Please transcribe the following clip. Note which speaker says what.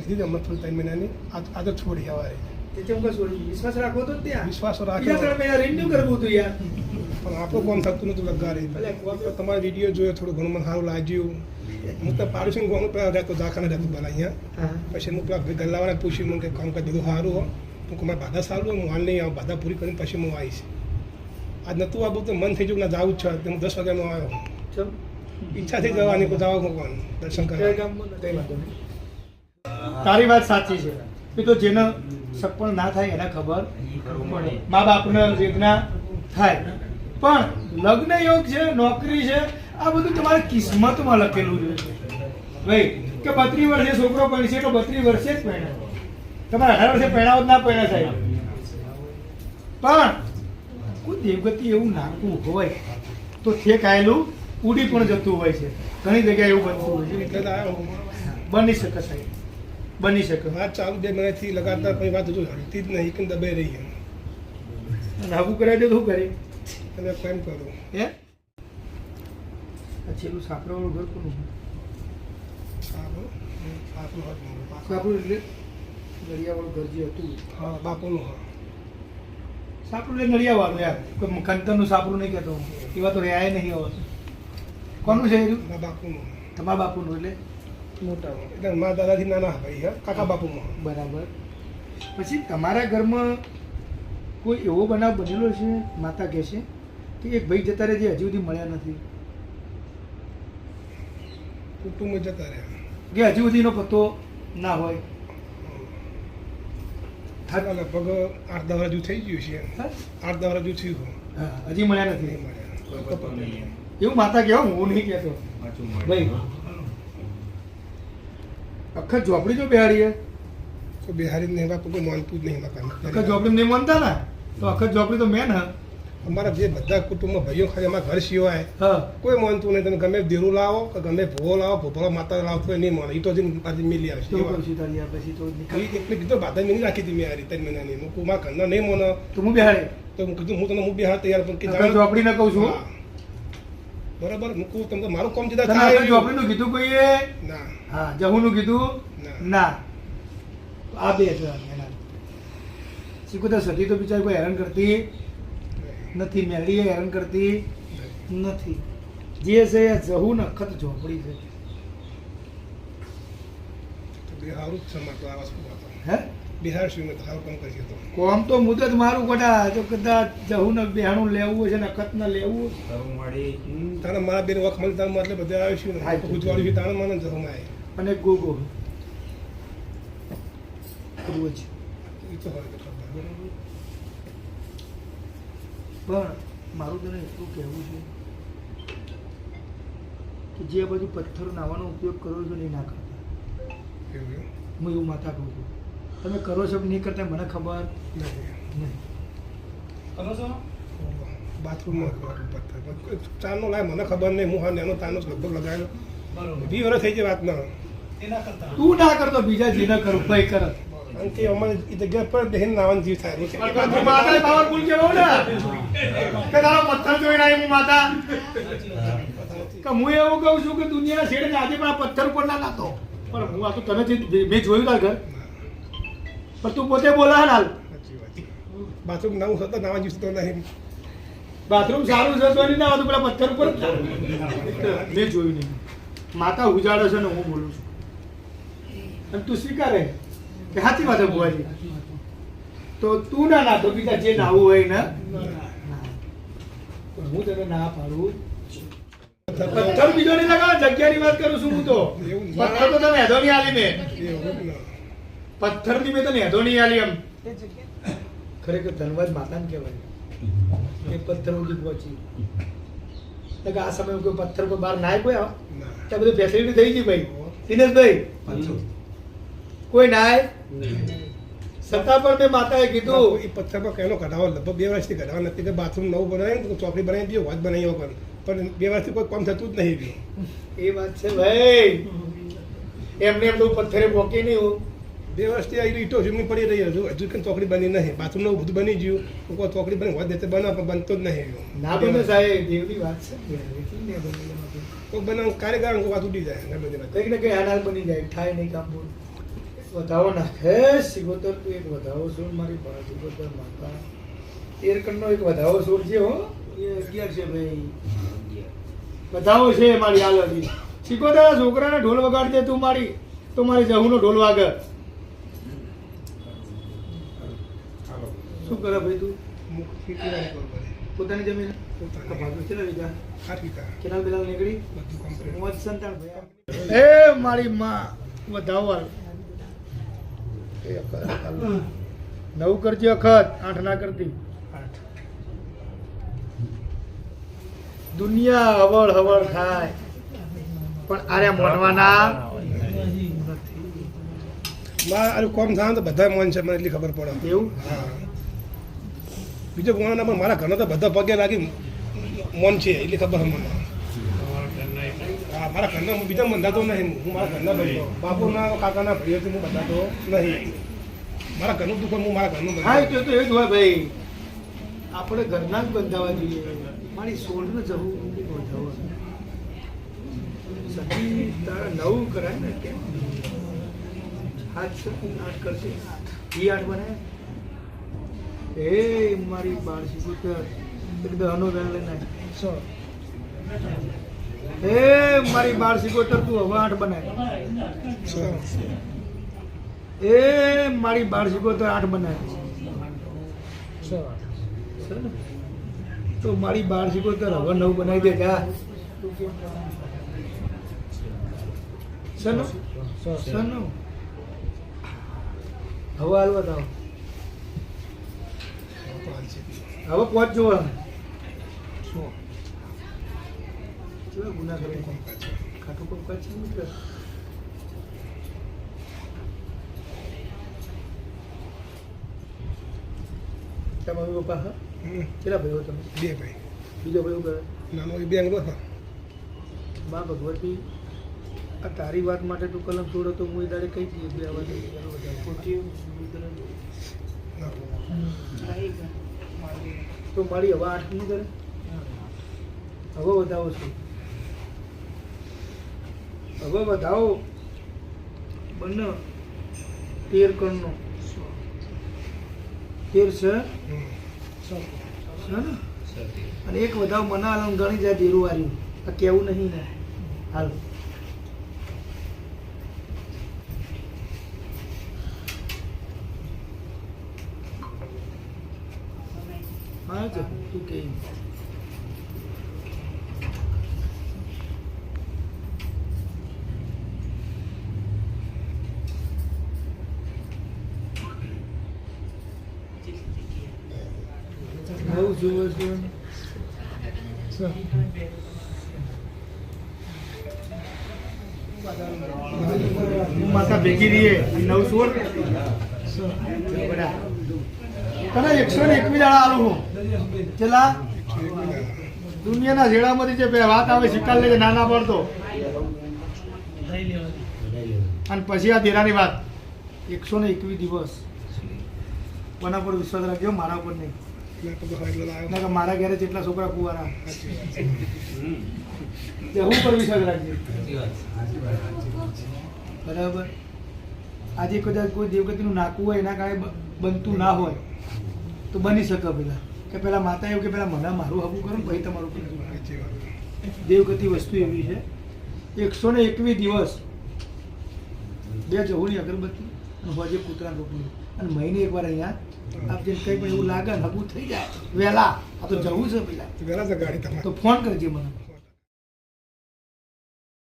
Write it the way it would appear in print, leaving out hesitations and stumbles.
Speaker 1: લીધી હતી હમણાં થોડી 3 મહિનાની આ તો છોડી હવારે
Speaker 2: તે ચમકો છોડી વિશ્વાસ રાખવો તો ત્યાં
Speaker 1: વિશ્વાસ રાખ્યો
Speaker 2: બીજા 3 મહિના રિન્યુ કરવું હતું યાર
Speaker 1: પણ આપણું કામ થતું નતું લગાડી તમારો વિડીયો જોયો થોડું ઘણું મને સારું લાગ્યું હું તો પાડોશી ગોનું પેલા રહેતો દાખાને રહેતો પેલા અહીંયા પછી હું પેલા ગલ્લાવાળા પૂછ્યું મને કે કામ કરી બધું સારું હો હું મારે બાધા સારું હું હાલ નહીં આવું બાધા પૂરી કરીને પછી હું આવીશ આજ નતું આવું તો મન થઈ ગયું ના જવું જ છે હું 10 વાગ્યાનો આવ્યો ઈચ્છા થઈ જવાની કોઈ જવા ભગવાન દર્શન કરવા
Speaker 2: તારી વાત સાચી છે એ તો જેને સગપણ ના થાય એને ખબર પડે મા બાપને વેદના થાય પણ લગ્ન યોગ છે નોકરી છે આ બધું તમારી કિસ્મતમાં લખેલું છે ભાઈ કે 32 વર્ષે છોકરો પરણશે તો 32 વર્ષે જ પરણાય તમારે 18 વર્ષે પરણાવો જ ના પરણા સાહેબ પણ કોઈ દેવગતિ એવું નાખવું હોય તો ઠેક આયેલું ઉડી પણ જતું હોય છે ઘણી જગ્યાએ એવું બનતું હોય છે
Speaker 1: એટલે આવ્યો
Speaker 2: બની શકે સાહેબ બની શકે
Speaker 1: વાત ચાલુ 2 મહિનાથી લગાતાર કોઈ વાત હજુ હળતી જ નહીં કે દબાઈ રહી એમ
Speaker 2: લાગુ કરાવી દે તો શું કરે
Speaker 1: તમે કેમ કરો
Speaker 2: હે છેલ્લું સાપરાવાળું ઘર કોનું
Speaker 1: સારું આપણું
Speaker 2: સાપરું એટલે નળિયાવાળું ઘર જે હતું
Speaker 1: હા બાપુનું હા
Speaker 2: સાપરું એટલે નળિયાવાળું યાર કોઈ કંતરનું સાપરું નહીં કહેતો એવા તો રહ્યા નહીં હવે કોનું છે એનું
Speaker 1: મારા બાપુનું
Speaker 2: તમારા બાપુનું એટલે મોટા
Speaker 1: એટલે મારા દાદાથી નાના ભાઈ હા કાકા બાપુમાં
Speaker 2: બરાબર પછી તમારા ઘરમાં કોઈ એવો બનાવ બનેલો છે માતા કહે છે કે એક ભાઈ જતા રહે જે હજી સુધી મળ્યા નથી
Speaker 1: કુટુંબ જતા રહ્યા
Speaker 2: કે હજી સુધીનો પત્તો ના હોય
Speaker 1: લગભગ 8-10 વર્ષ થઈ ગયું છે 8-10 વર્ષ થયું
Speaker 2: હા હજી મળ્યા નથી
Speaker 1: નહીં મળ્યા
Speaker 2: એવું માતા કહેવા હું નહીં કહેતો ભાઈ અખત ઝોપડી જો બેહાડીએ
Speaker 1: તો બિહારી નહીં બાપુ કોઈ માનતું જ નહીં મકાન
Speaker 2: અખત ઝોપડી નહીં માનતા ને તો અખત ઝોપડી તો મેન હા
Speaker 1: અમારા જે બધા કુટુંબમાં ભાઈઓ ખાલી અમારા ઘર સિવાય
Speaker 2: હા
Speaker 1: કોઈ માનતું નહીં તમે ગમે દેરું લાવો કે ગમે ભોવો લાવો ભોપળો માતા લાવો તો નહીં માને એ તો હજી મિલી આવશે
Speaker 2: કેવું કરું છું તારી આ પછી તો
Speaker 1: એટલે કીધું બાધા મિલી રાખી હતી મેં આ રીતે મહિનાની હું મારા ઘરના નહીં મને
Speaker 2: તો હું બેહાડે
Speaker 1: તો હું કીધું હું તમને બિહાર તૈયાર પણ કે
Speaker 2: અખત ઝોપડી ને કહું છું
Speaker 1: હા. બરાબર મૂકું તમને મારું કામ જુદા
Speaker 2: તને
Speaker 1: થાય
Speaker 2: અખત ઝોપડીનું કીધું કોઈએ
Speaker 1: ના
Speaker 2: હા જહુનું કીધું ના આ બે છે એના શીખું સતી તો બિચારી કોઈ હેરાન કરતી નથી મેળીએ હેરાન કરતી નથી જે છે એ જહુ ને અખત ઝોપડી છે
Speaker 1: બિહાર જ છે મારે તો આ વસ્તુ હતો
Speaker 2: હે
Speaker 1: બિહાર શું મેં સારું કામ કરી હતો
Speaker 2: કોમ તો મુદત મારું કોટા જો કદાચ જહુ ને બેહાણું લેવું છે ને અખત ને લેવું
Speaker 1: તારે મારા બેન વખ મળી તારે એટલે બધે આવ્યું
Speaker 2: હા.
Speaker 1: ને ગુજવાડ્યું છે તારે મને જવામાં આવે
Speaker 2: અને ગોગો રોજ
Speaker 1: એ તો હોય તો ખબર બરાબર
Speaker 2: પણ મારું તને એટલું કહેવું છે કે જે બધું પથ્થર નાવાનો ઉપયોગ કરો છો ને એ ના કરતા
Speaker 1: એવું એમ?
Speaker 2: હું એવું માતા કહું છું તમે કરો છો કે નહીં કરતા મને ખબર
Speaker 1: નહીં
Speaker 2: નહીં કરો છો
Speaker 1: બાથરૂમમાં કરવાનું પથ્થર ચારનો લાય મને ખબર નહીં હું હા નાનો તારનો જ લગભગ લગાવેલો 20 વર્ષ થઈ જાય વાત ના
Speaker 2: તું ના કરતો બીજા જે ના કરું ભાઈ કરત
Speaker 1: કારણ કે અમારે એ જગ્યા પર બહેન નાવાનું જીવ થાય છે
Speaker 2: માતા પાવરફુલ કેવો ને કે તારો પથ્થર જોઈને આવી હું માતા કે હું એવું કહું છું કે દુનિયાના છેડે આજે પણ આ પથ્થર ઉપર ના નાતો પણ હું આ તો તને મેં જોયું તાર ઘર પણ તું પોતે બોલા હાલ
Speaker 1: સાચી વાત બાથરૂમ નવું સતત નાવા જીવ તો નહીં
Speaker 2: બાથરૂમ સારું છે તો નહીં ના હતું પેલા પથ્થર ઉપર મેં જોયું નહીં માતા ઉજાડે છે ને હું બોલું છું અને તું સ્વીકારે કે સાચી વાત છે બુવાજી તો તું ના નાખો બીજા જે નાવું હોય ને પણ હું તને ના પાડું પથ્થર બીજો નહીં લગાવ જગ્યાની વાત કરું છું હું તો પથ્થર તો તને હેદો નહીં આલી મેં પથ્થર ની મેં તને હેદો નહીં આલી એમ ખરેખર ધનવાજ માતાને કહેવાય એ પથ્થર સુધી પહોંચી એટલે કે આ સમય કોઈ પથ્થર પર બહાર નાય કોઈ ત્યાં બધી ફેસિલિટી થઈ ગઈ ભાઈ દિનેશભાઈ કોઈ નાય છતાં પણ મેં માતાએ કીધું
Speaker 1: એ પથ્થર પર કહેલો કઢાવો લગભગ 2 વર્ષથી કઢાવા નથી કે બાથરૂમ નવું બનાવ્યું તો ચોકડી બનાવી દઈએ વાત બનાવી પણ 2 વર્ષથી કોઈ કામ થતું જ નહીં રહ્યું
Speaker 2: એ વાત છે ભાઈ એમને એમ તો પથ્થરે પોકી નહીં હું
Speaker 1: 2 વર્ષથી આ ઈટો જમીન પડી રહી હજુ કંઈ ચોકડી બની નહીં બાથરૂમ નવું બધું બની ગયું તો કોઈ ચોકડી બની વાત દેતે બનાવ પણ બનતો જ નહીં રહ્યો
Speaker 2: ના બને સાહેબ દેવની વાત છે
Speaker 1: કોઈ બનાવ કારીગર વાત ઉડી જાય ગમે તે વાત.
Speaker 2: કંઈક ને કંઈ હાનાર બની જાય થાય નહીં કામ બોલ વધાવો નાખે સિગોતર તું એક વધાવો છોડ મારી બા સિગોતર માતા તેરકણનો એક વધાવો છોડ છે હો એ 11 છે ભાઈ વધાવો છે મારી હાલતી સિગોતર છોકરાને ઢોલ વગાડજે તું મારી તો મારી જહુનો ઢોલ વાગે શું કરે ભાઈ તું પોતાની જમીન કેટલા વીઘા
Speaker 1: 8 વીઘા
Speaker 2: કેનાલ બેનાલ નીકળી
Speaker 1: બધું કમ્પ્લીટ
Speaker 2: મોજ સંતાન ભાઈ એ મારી માં વધાવો 9 કરજે અખત 8 ના કરતી દુનિયા હવળ હવળ થાય પણ આરે મોનવાના
Speaker 1: મારું કોમ થાય તો બધા મન છે મને એટલી ખબર પડે
Speaker 2: એવું
Speaker 1: હા બીજો કોણના પણ મારા ઘરના તો બધા પગે લાગી મન છે એટલી ખબર છે મને હા મારા ઘરના હું બીજા બંધાતો નહીં હું મારા ઘરના ભાઈઓ બાપુના કાકાના ભાઈઓથી હું બંધાતો નહીં મારા ઘરનું દુઃખ હું મારા ઘરનું
Speaker 2: હા
Speaker 1: બંધાતો
Speaker 2: તો એ જ હોય ભાઈ આપણે ઘરના જ બંધાવા જોઈએ મારી સોળને જવું બંધાવા સખી તારા 9 કરાય ને કેમ 8 કરશે 8 બને એ મારી બાળ સિકુતર એક દહનો વેલ લઈને એ મારી બાળ સિકોતર તું હવે 8 બનાય એ મારી બાળ સિકોતર 8 બનાય તો મારી બાળ સિકોતર હવે 9 બનાવી દે જા સનો સનો હવે હાલ બતાવો હવે પહોંચ જોવા કેવા ગુના કરે ખાટું કોમ કાચ છે મિત્ર તમારા મમ્મી પપ્પા હા કેટલા ભાઈઓ તમે
Speaker 1: 2 ભાઈ
Speaker 2: બીજો ભાઈ કરે
Speaker 1: નાનો એ બેંગ્લોર હા
Speaker 2: માં ભગવતી આ તારી વાત માટે તું કલમ છોડો તો હું એ દાડે કઈ દઈએ બે આવા તો મારી હવે 8 નહીં કરે હવે વધાવો છું હવે વધાવો બંને 13 કણનો 13 છે ને અને એક વધાવ મને હાલ ગણી જાય ધીરું વાર્યું આ કેવું નહીં ને હાલ હા તું કે બહુ જુએ છે માતા ભેગી રહીએ 9 16 તને 121 દાડા આલું હું ચલા દુનિયાના જેડામાંથી જે બે વાત આવે શિકાર લેજે નાના પડતો અને પછી આ દેરાની વાત 121 દિવસ કોના પર વિશ્વાસ રાખજો મારા ઉપર નહીં ના મારા ઘરે જેટલા છોકરા કુવારા તે હું પર વિશ્વાસ રાખજે બરાબર આજે કદાચ કોઈ દેવગતિનું નાકું હોય એના કારણે બનતું ના હોય તો બની શકે પેલા કે પેલા માતા એવું કે પેલા મને મારું હબું કરો ને ભાઈ તમારું કરજો દેવગતિ વસ્તુ એવી છે 121 દિવસ 2 જહુની અગરબત્તી અને હોજે કૂતરા રોટલી અને મહિને એકવાર અહીંયા આપ જેમ કંઈ પણ એવું લાગે ને હબું થઈ જાય વહેલા આ તો જવું છે પેલા
Speaker 1: વેલા છે ગાડી તમારે
Speaker 2: તો ફોન કરજે મને